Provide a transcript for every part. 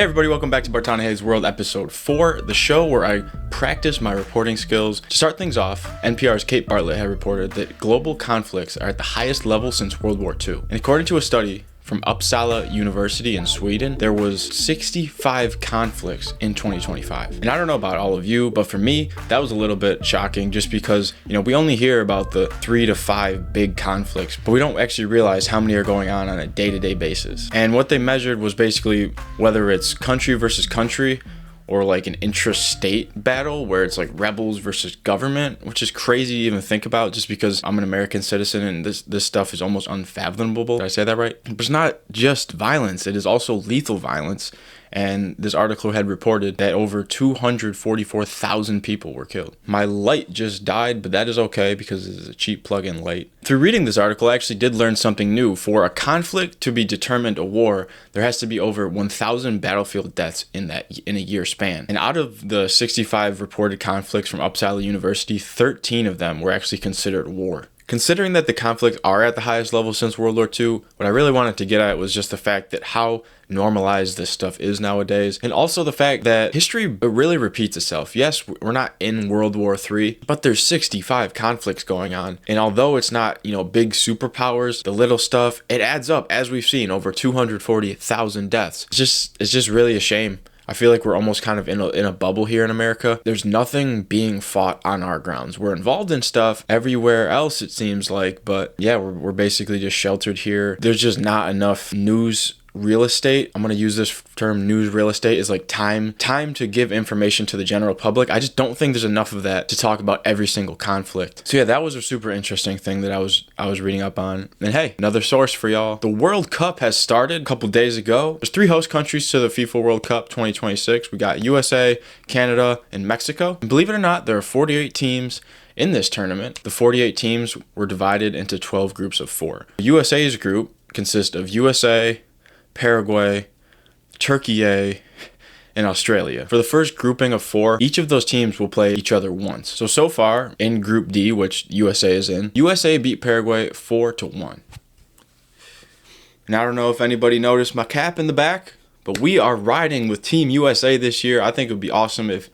Hey everybody, welcome back to Bartonahay's World episode 4, the show where I practice my reporting skills. To start things off, NPR's Kate Bartlett had reported that global conflicts are at the highest level since World War II. And according to a study from Uppsala University in Sweden, there was 65 conflicts in 2025. And I don't know about all of you, but for me, that was a little bit shocking just because, we only hear about the 3 to 5 big conflicts, but we don't actually realize how many are going on a day-to-day basis. And what they measured was basically whether it's country versus country or like an intra-state battle where it's like rebels versus government, which is crazy to even think about just because I'm an American citizen and this stuff is almost unfathomable. Did I say that right? But it's not just violence, it is also lethal violence. And this article had reported that over 244,000 people were killed. My light just died, but that is okay because it is a cheap plug-in light. Through reading this article, I actually did learn something new. For a conflict to be determined a war, there has to be over 1,000 battlefield deaths in a year span. And out of the 65 reported conflicts from Uppsala University, 13 of them were actually considered war. Considering that the conflicts are at the highest level since World War II, what I really wanted to get at was just the fact that how normalized this stuff is nowadays, and also the fact that history really repeats itself. Yes, we're not in World War III, but there's 65 conflicts going on, and although it's not, big superpowers, the little stuff, it adds up, as we've seen, over 240,000 deaths. It's just really a shame. I feel like we're almost kind of in a bubble here in America. There's nothing being fought on our grounds. We're involved in stuff everywhere else, it seems like, but yeah, we're basically just sheltered here. There's just not enough news real estate. I'm going to use this term, news real estate, is like time to give information to the general public. I just don't think there's enough of that to talk about every single conflict. So yeah, that was a super interesting thing that I was reading up on. And hey, another source for y'all. The World Cup has started a couple days ago. There's 3 host countries to the FIFA World Cup 2026. We got USA, Canada, and Mexico. And believe it or not, there are 48 teams in this tournament. The 48 teams were divided into 12 groups of 4. The USA's group consists of USA, Paraguay, Turkey, and Australia. For the first grouping of 4, each of those teams will play each other once. So far, in Group D, which USA is in, USA beat Paraguay 4-1. And I don't know if anybody noticed my cap in the back, but we are riding with Team USA this year. I think it would be awesome if,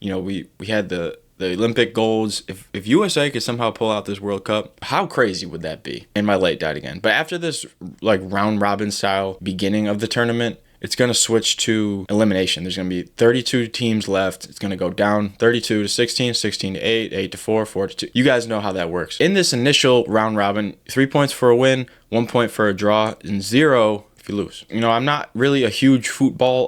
we had the Olympic golds. If USA could somehow pull out this World Cup, how crazy would that be? And my light died again. But after this like round robin style beginning of the tournament, it's going to switch to elimination. There's going to be 32 teams left. It's going to go down 32 to 16, 16 to 8, 8 to 4, 4 to 2. You guys know how that works. In this initial round robin, 3 points for a win, 1 point for a draw, and 0 if you lose. I'm not really a huge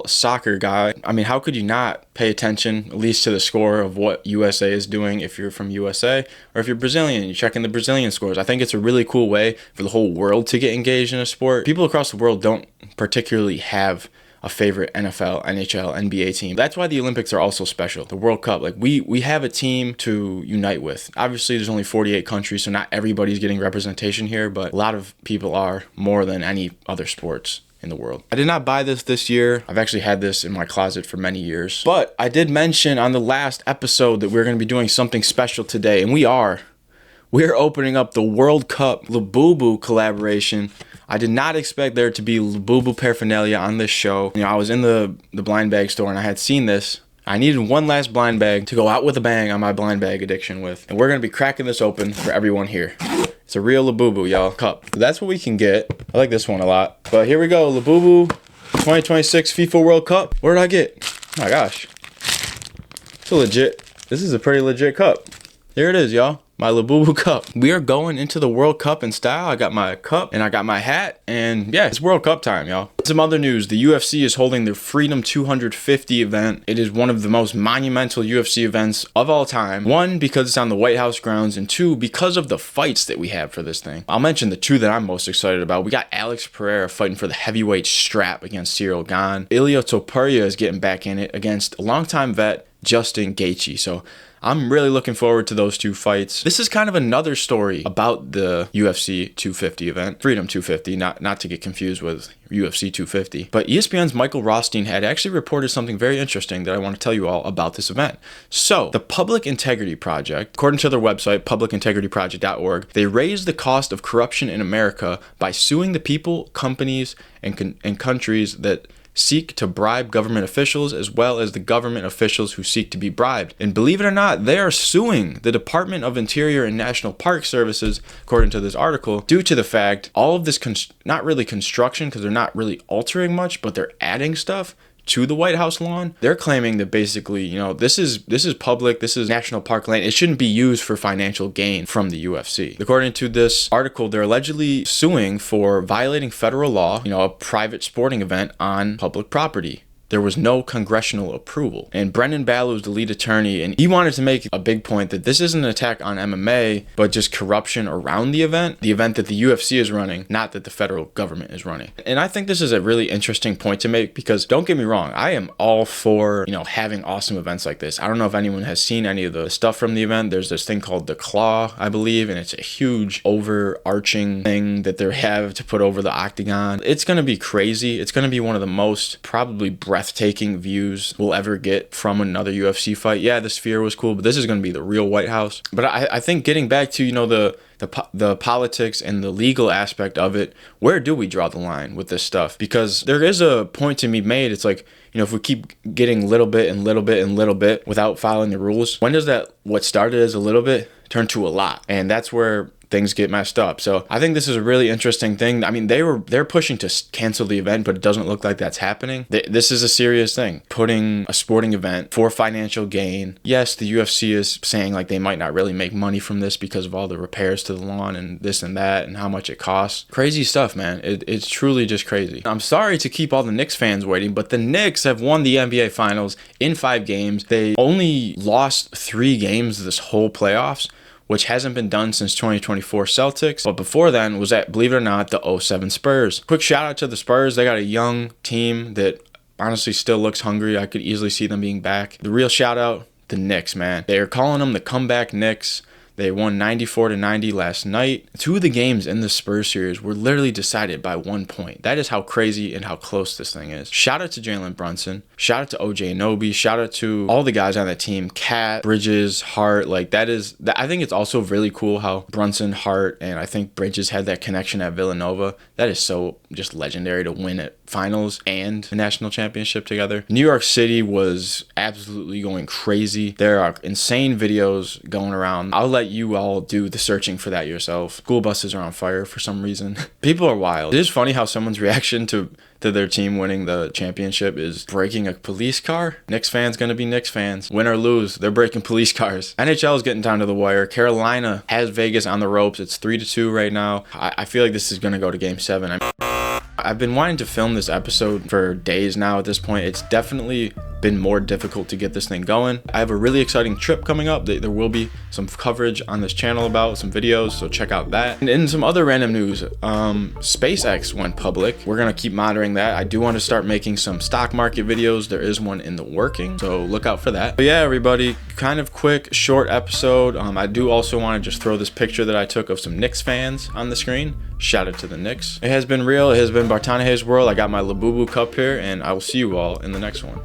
soccer guy. I mean, how could you not pay attention at least to the score of what USA is doing if you're from USA, or if you're Brazilian, you're checking the Brazilian scores. I think it's a really cool way for the whole world to get engaged in a sport. People across the world don't particularly have a favorite NFL, NHL, NBA team. That's why the Olympics are also special. The World Cup, like we have a team to unite with. Obviously, there's only 48 countries, so not everybody's getting representation here, but a lot of people are, more than any other sports in the world. I did not buy this year. I've actually had this in my closet for many years. But I did mention on the last episode that we're going to be doing something special today, and we're opening up the World Cup Labubu collaboration. I did not expect there to be Labubu paraphernalia on this show. I was in the blind bag store and I had seen this. I needed one last blind bag to go out with a bang on my blind bag addiction with. And we're going to be cracking this open for everyone here. It's a real Labubu, y'all. Cup. That's what we can get. I like this one a lot. But here we go. Labubu 2026 FIFA World Cup. What did I get? Oh my gosh. This is a pretty legit cup. Here it is, y'all. My Labubu cup. We are going into the World Cup in style. I got my cup and I got my hat, and yeah, it's World Cup time, y'all. Some other news. The UFC is holding their Freedom 250 event. It is one of the most monumental UFC events of all time. 1, because it's on the White House grounds, and 2, because of the fights that we have for this thing. I'll mention the 2 that I'm most excited about. We got Alex Pereira fighting for the heavyweight strap against Cyril Gane. Ilia Topuria is getting back in it against a longtime vet, Justin Gaethje. So I'm really looking forward to those 2 fights. This is kind of another story about the UFC 250 event. Freedom 250, not to get confused with UFC 250. But ESPN's Michael Rothstein had actually reported something very interesting that I want to tell you all about this event. So, the Public Integrity Project, according to their website, publicintegrityproject.org, they raised the cost of corruption in America by suing the people, companies, and countries that seek to bribe government officials as well as the government officials who seek to be bribed. And believe it or not, they are suing the Department of Interior and National Park Services, according to this article, due to the fact all of this, not really construction because they're not really altering much, but they're adding stuff to the White House lawn. They're claiming that basically, you know, this is public, this is national park land. It shouldn't be used for financial gain from the UFC. According to this article, they're allegedly suing for violating federal law, you know, a private sporting event on public property. There was no congressional approval. And Brendan Ballou is the lead attorney, and he wanted to make a big point that this isn't an attack on MMA, but just corruption around the event that the UFC is running, not that the federal government is running. And I think this is a really interesting point to make because, don't get me wrong, I am all for, you know, having awesome events like this. I don't know if anyone has seen any of the stuff from the event. There's this thing called the Claw, I believe, and it's a huge overarching thing that they have to put over the octagon. It's going to be crazy. It's going to be one of the most probably breathtaking views we'll ever get from another UFC fight. Yeah, the Sphere was cool, but this is going to be the real White House. But I think getting back to, you know, the politics and the legal aspect of it, where do we draw the line with this stuff? Because there is a point to be made. It's like, you know, if we keep getting little bit and little bit and little bit without following the rules, when does that, what started as a little bit, turn to a lot? And that's where things get messed up. So I think this is a really interesting thing. I mean, they're pushing to cancel the event, but it doesn't look like that's happening. This is a serious thing. Putting a sporting event for financial gain. Yes, the UFC is saying like they might not really make money from this because of all the repairs to the lawn and this and that and how much it costs. Crazy stuff, man. It's truly just crazy. I'm sorry to keep all the Knicks fans waiting, but the Knicks have won the NBA Finals in 5 games. They only lost 3 games this whole playoffs, which hasn't been done since 2024 Celtics. But before then was at, believe it or not, the 07 Spurs. Quick shout out to the Spurs. They got a young team that honestly still looks hungry. I could easily see them being back. The real shout out, the Knicks, man. They are calling them the comeback Knicks. They won 94-90 last night. 2 of the games in the Spurs series were literally decided by 1 point. That is how crazy and how close this thing is. Shout out to Jalen Brunson. Shout out to OJ Anobi. Shout out to all the guys on the team. Cat, Bridges, Hart. Like I think it's also really cool how Brunson, Hart, and I think Bridges had that connection at Villanova. That is so just legendary to win at finals and a national championship together. New York City was absolutely going crazy. There are insane videos going around. I'll let you all do the searching for that yourself. School buses are on fire for some reason. People are wild. It is funny how someone's reaction to their team winning the championship is breaking a police car. Knicks fans gonna be Knicks fans. Win or lose, they're breaking police cars. NHL is getting down to the wire. Carolina has Vegas on the ropes. It's 3-2 right now. I feel like this is gonna go to Game 7. I've been wanting to film this episode for days now at this point. It's definitely been more difficult to get this thing going. I have a really exciting trip coming up that there will be some coverage on this channel about, some videos, so check out that. And in some other random news, SpaceX went public. We're gonna keep monitoring that. I do want to start making some stock market videos. There is one in the working, so look out for that. But yeah, everybody, kind of quick, short episode. I do also want to just throw this picture that I took of some Knicks fans on the screen. Shout out to the Knicks. It has been real. It has been Bartonahay's World. I got my Labubu cup here, and I will see you all in the next one.